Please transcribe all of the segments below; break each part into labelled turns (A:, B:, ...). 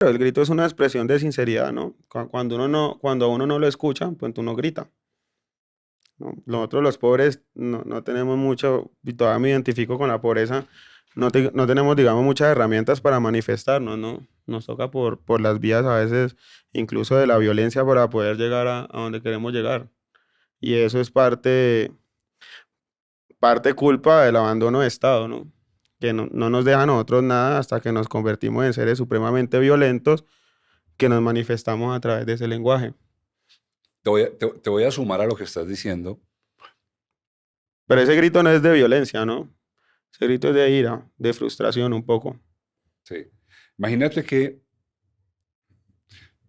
A: Pero el grito es una expresión de sinceridad, ¿no? Cuando uno no lo escucha, pues uno grita, ¿no? Nosotros los pobres no tenemos mucho, y todavía me identifico con la pobreza, no tenemos, digamos, muchas herramientas para manifestarnos, ¿no? Nos toca por las vías a veces, incluso de la violencia, para poder llegar a donde queremos llegar. Y eso es parte culpa del abandono de Estado, ¿no? Que no nos deja a nosotros nada hasta que nos convertimos en seres supremamente violentos que nos manifestamos a través de ese lenguaje.
B: Te voy a sumar a lo que estás diciendo.
A: Pero ese grito no es de violencia, ¿no? Ese grito es de ira, de frustración un poco.
B: Sí. Imagínate que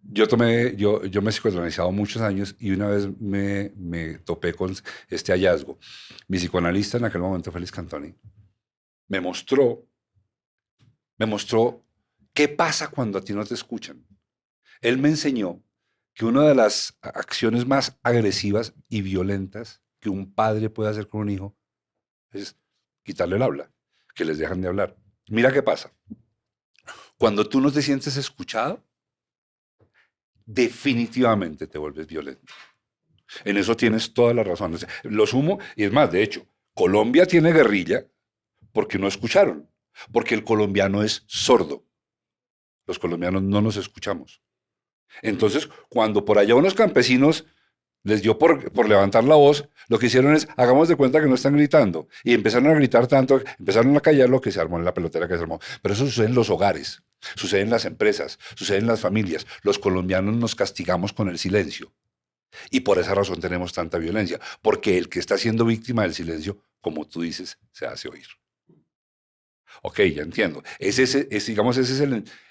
B: yo me he psicoanalizado muchos años y una vez me topé con este hallazgo. Mi psicoanalista en aquel momento, Félix Cantoni, me mostró, me mostró qué pasa cuando a ti no te escuchan. Él me enseñó que una de las acciones más agresivas y violentas que un padre puede hacer con un hijo es quitarle el habla, que les dejan de hablar. Mira qué pasa. Cuando tú no te sientes escuchado, definitivamente te vuelves violento. En eso tienes todas las razones. Lo sumo, y es más, de hecho, Colombia tiene guerrilla porque no escucharon, porque el colombiano es sordo. Los colombianos no nos escuchamos. Entonces, cuando por allá unos campesinos les dio por levantar la voz, lo que hicieron es, hagamos de cuenta que no están gritando. Y empezaron a gritar tanto, empezaron a callar lo que se armó en la pelotera que se armó. Pero eso sucede en los hogares, sucede en las empresas, sucede en las familias. Los colombianos nos castigamos con el silencio. Y por esa razón tenemos tanta violencia, porque el que está siendo víctima del silencio, como tú dices, se hace oír. Ok, ya entiendo. Digamos, ese es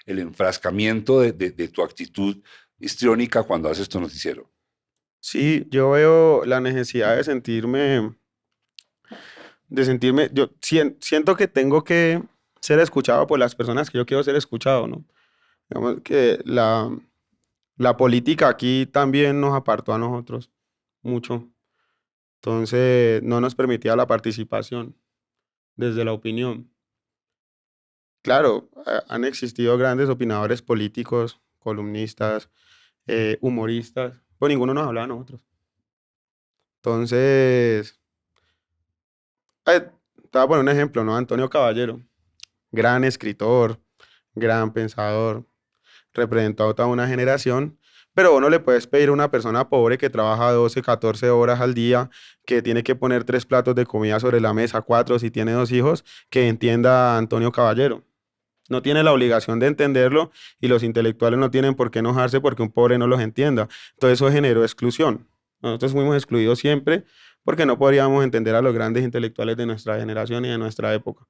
B: el enfrascamiento de tu actitud histriónica cuando haces tu noticiero.
A: Sí, yo veo la necesidad yo siento que tengo que ser escuchado por las personas que yo quiero ser escuchado, ¿no? Digamos que la política aquí también nos apartó a nosotros mucho. Entonces, no nos permitía la participación desde la opinión. Claro, han existido grandes opinadores políticos, columnistas, humoristas, pero ninguno nos hablaba a nosotros. Entonces, te voy a poner un ejemplo, ¿no? Antonio Caballero, gran escritor, gran pensador, representó a toda una generación, pero vos no le puedes pedir a una persona pobre que trabaja 12, 14 horas al día, que tiene que poner 3 platos de comida sobre la mesa, 4 si tiene 2 hijos, que entienda a Antonio Caballero. No tiene la obligación de entenderlo y los intelectuales no tienen por qué enojarse porque un pobre no los entienda. Entonces eso generó exclusión. Nosotros fuimos excluidos siempre porque no podríamos entender a los grandes intelectuales de nuestra generación y de nuestra época.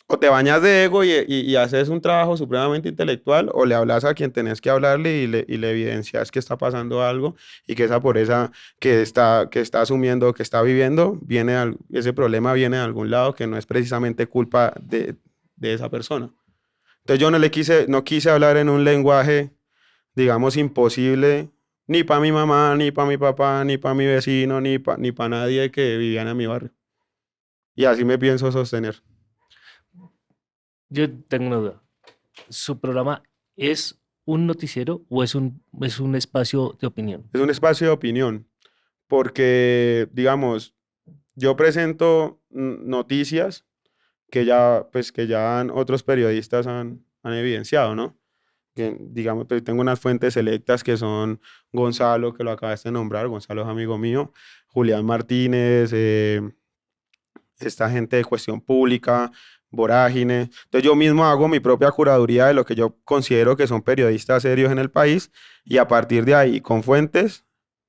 A: O te bañas de ego y haces un trabajo supremamente intelectual, o le hablas a quien tenés que hablarle y le evidencias que está pasando algo y que esa pobreza que está asumiendo, que está viviendo, ese problema viene de algún lado que no es precisamente culpa de esa persona. Entonces yo no quise hablar en un lenguaje, digamos, imposible, ni para mi mamá, ni para mi papá, ni para mi vecino, ni para nadie que viviera en mi barrio. Y así me pienso sostener.
C: Yo tengo una duda. ¿Su programa es un noticiero o es un espacio de opinión?
A: Es un espacio de opinión, porque, digamos, yo presento noticias que ya otros periodistas han evidenciado, ¿no? Que, digamos, pues, tengo unas fuentes selectas que son Gonzalo, que lo acabaste de nombrar, Gonzalo es amigo mío, Julián Martínez, esta gente de Cuestión Pública, Vorágine. Entonces yo mismo hago mi propia curaduría de lo que yo considero que son periodistas serios en el país y a partir de ahí, con fuentes,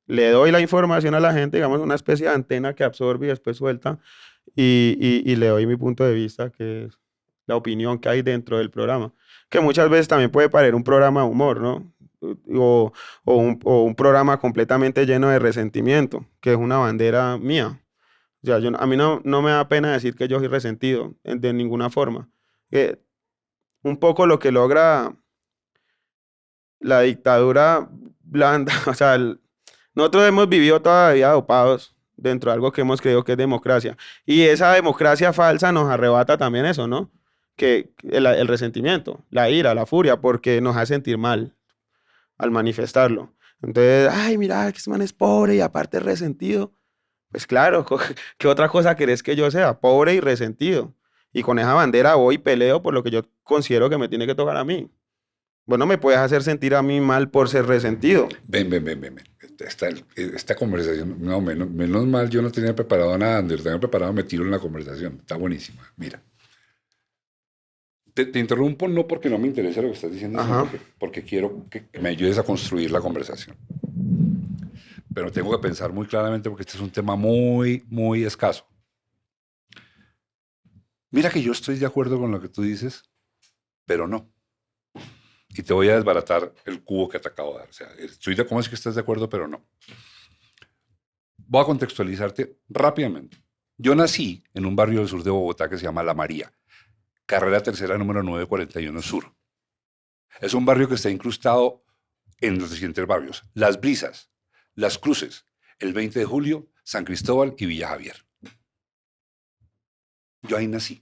A: le doy la información a la gente, digamos, una especie de antena que absorbe y después suelta y le doy mi punto de vista, que es la opinión que hay dentro del programa, que muchas veces también puede parecer un programa de humor, ¿no? O un programa completamente lleno de resentimiento, que es una bandera mía. O sea, a mí no me da pena decir que yo soy resentido de ninguna forma. Eh, un poco lo que logra la dictadura blanda, o sea, nosotros hemos vivido toda la vida dopados dentro de algo que hemos creído que es democracia. Y esa democracia falsa nos arrebata también eso, ¿no? que el resentimiento, la ira, la furia, porque nos hace sentir mal al manifestarlo. Entonces, ay, mira, que este man es pobre y aparte es resentido. Pues claro, ¿qué otra cosa querés que yo sea? Pobre y resentido. Y con esa bandera voy y peleo por lo que yo considero que me tiene que tocar a mí. Vos no me puedes hacer sentir a mí mal por ser resentido.
B: Ven. Esta conversación, no, menos mal, yo no tenía preparado nada, Ander, tenía preparado, me tiro en la conversación. Está buenísima. Mira. Te interrumpo no porque no me interesa lo que estás diciendo, sino
A: Ajá.
B: porque quiero que me ayudes a construir la conversación. Pero tengo que pensar muy claramente porque este es un tema muy escaso. Mira que yo estoy de acuerdo con lo que tú dices, pero no. Y te voy a desbaratar el cubo que te acabo de dar. O sea, ¿cómo es que estás de acuerdo, pero no? Voy a contextualizarte rápidamente. Yo nací en un barrio del sur de Bogotá que se llama La María, carrera tercera número 941 Sur. Es un barrio que está incrustado en los siguientes barrios: Las Brisas, Las Cruces, el 20 de Julio, San Cristóbal y Villa Javier. Yo ahí nací.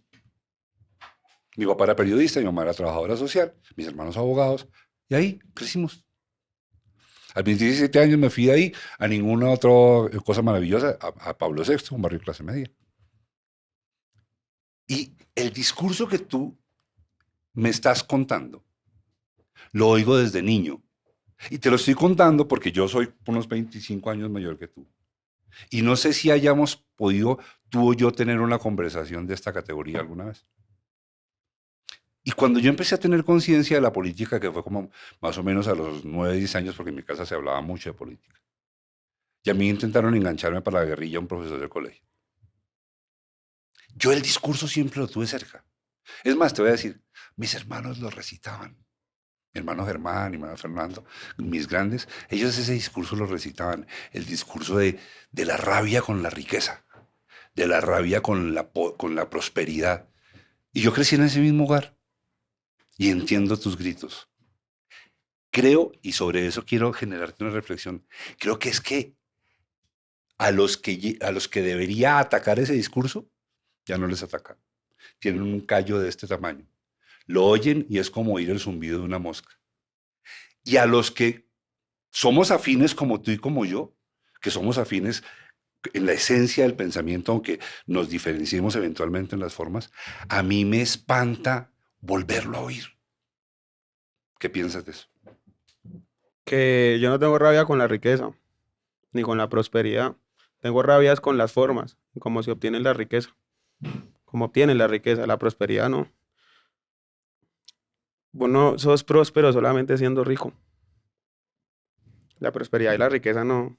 B: Mi papá era periodista, mi mamá era trabajadora social, mis hermanos abogados, y ahí crecimos. A mis 17 años me fui de ahí a ninguna otra cosa maravillosa, a Pablo VI, un barrio de clase media. Y el discurso que tú me estás contando, lo oigo desde niño. Y te lo estoy contando porque yo soy unos 25 años mayor que tú. Y no sé si hayamos podido, tú o yo, tener una conversación de esta categoría alguna vez. Y cuando yo empecé a tener conciencia de la política, que fue como más o menos a los 9, 10 años, porque en mi casa se hablaba mucho de política, y a mí intentaron engancharme para la guerrilla un profesor del colegio. Yo el discurso siempre lo tuve cerca. Es más, te voy a decir, mis hermanos lo recitaban. Mi hermano Germán, mi hermano Fernando, mis grandes, ellos ese discurso lo recitaban. El discurso de la rabia con la riqueza, de la rabia con la prosperidad. Y yo crecí en ese mismo hogar y entiendo tus gritos. Creo, y sobre eso quiero generarte una reflexión, creo que es que a los que debería atacar ese discurso, ya no les ataca. Tienen un callo de este tamaño. Lo oyen y es como oír el zumbido de una mosca. Y a los que somos afines como tú y como yo, que somos afines en la esencia del pensamiento, aunque nos diferenciemos eventualmente en las formas, a mí me espanta volverlo a oír. ¿Qué piensas de eso?
A: Que yo no tengo rabia con la riqueza, ni con la prosperidad. Tengo rabias con las formas, cómo se obtiene la riqueza. Cómo obtienen la riqueza, la prosperidad no. Vos no sos próspero solamente siendo rico. La prosperidad y la riqueza no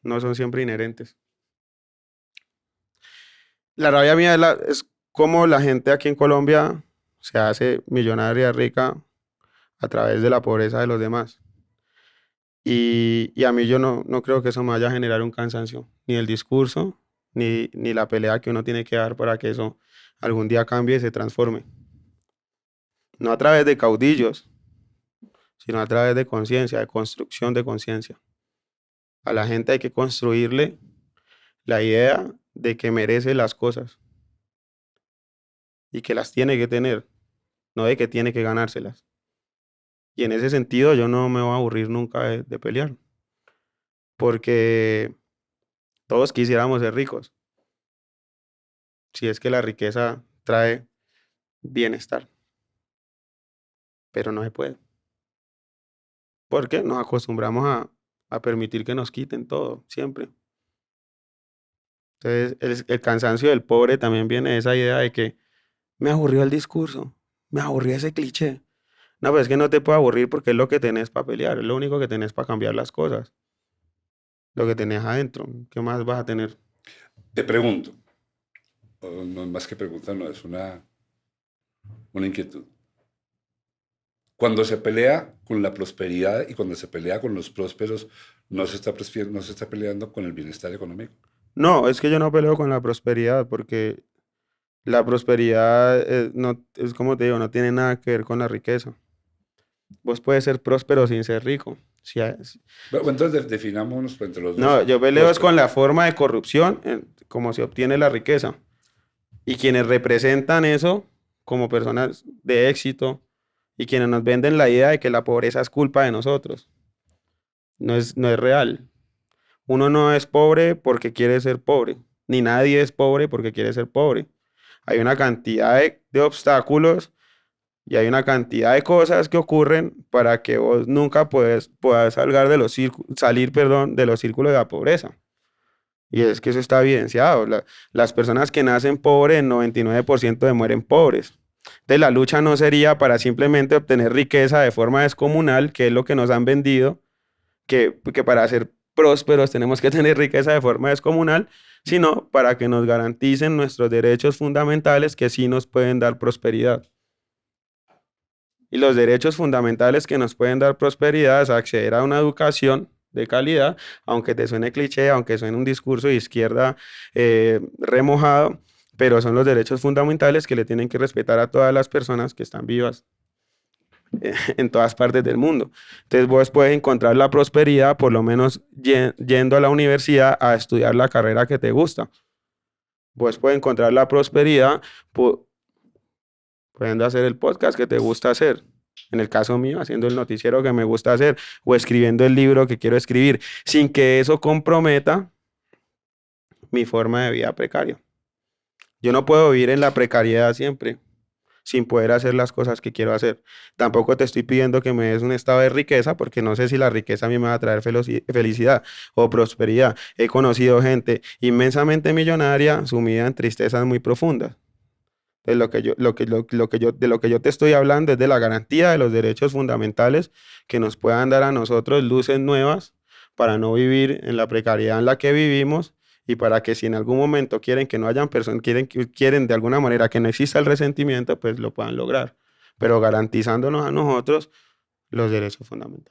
A: son siempre inherentes. La rabia mía es cómo la gente aquí en Colombia se hace millonaria, rica, a través de la pobreza de los demás. Y a mí yo no creo que eso me vaya a generar un cansancio, ni el discurso, ni la pelea que uno tiene que dar para que eso algún día cambie y se transforme. No a través de caudillos, sino a través de conciencia, de construcción de conciencia. A la gente hay que construirle la idea de que merece las cosas y que las tiene que tener, no de que tiene que ganárselas. Y en ese sentido yo no me voy a aburrir nunca de pelear, porque todos quisiéramos ser ricos, si es que la riqueza trae bienestar, pero no se puede, porque nos acostumbramos a permitir que nos quiten todo, siempre. Entonces, el cansancio del pobre también viene de esa idea de que me aburrió el discurso, me aburrió ese cliché. No, pero es que no te puede aburrir porque es lo que tenés para pelear, es lo único que tenés para cambiar las cosas, lo que tenés adentro. ¿Qué más vas a tener?
B: Te pregunto, no más que pregunta, no, es una inquietud. Cuando se pelea con la prosperidad y cuando se pelea con los prósperos, no se está peleando con el bienestar económico.
A: No, es que yo no peleo con la prosperidad porque la prosperidad no, es como te digo, no tiene nada que ver con la riqueza. Vos puedes ser próspero sin ser rico.
B: Bueno, entonces definámonos entre los
A: No,
B: dos.
A: yo peleo es con
B: Próspero.
A: la forma de corrupción, cómo se obtiene la riqueza. Y quienes representan eso, como personas de éxito y quienes nos venden la idea de que la pobreza es culpa de nosotros. No es real. Uno no es pobre porque quiere ser pobre, ni nadie es pobre porque quiere ser pobre. Hay una cantidad de obstáculos y hay una cantidad de cosas que ocurren para que vos nunca puedas salir, perdón, de los círculos de la pobreza. Y es que eso está evidenciado. Las personas que nacen pobres, el 99% de mueren pobres. Entonces la lucha no sería para simplemente obtener riqueza de forma descomunal, que es lo que nos han vendido, que para ser prósperos tenemos que tener riqueza de forma descomunal, sino para que nos garanticen nuestros derechos fundamentales que sí nos pueden dar prosperidad. Y los derechos fundamentales que nos pueden dar prosperidad es acceder a una educación de calidad, aunque te suene cliché, aunque suene un discurso de izquierda remojado, pero son los derechos fundamentales que le tienen que respetar a todas las personas que están vivas en todas partes del mundo. Entonces vos puedes encontrar la prosperidad por lo menos yendo a la universidad a estudiar la carrera que te gusta. Vos puedes encontrar la prosperidad pudiendo hacer el podcast que te gusta hacer. En el caso mío, haciendo el noticiero que me gusta hacer o escribiendo el libro que quiero escribir, sin que eso comprometa mi forma de vida precaria. Yo no puedo vivir en la precariedad siempre, sin poder hacer las cosas que quiero hacer. Tampoco te estoy pidiendo que me des un estado de riqueza, porque no sé si la riqueza a mí me va a traer felicidad o prosperidad. He conocido gente inmensamente millonaria sumida en tristezas muy profundas. De lo que yo te estoy hablando es de la garantía de los derechos fundamentales que nos puedan dar a nosotros luces nuevas para no vivir en la precariedad en la que vivimos y para que si en algún momento quieren que no hayan personas, quieren de alguna manera que no exista el resentimiento, pues lo puedan lograr, pero garantizándonos a nosotros los derechos fundamentales.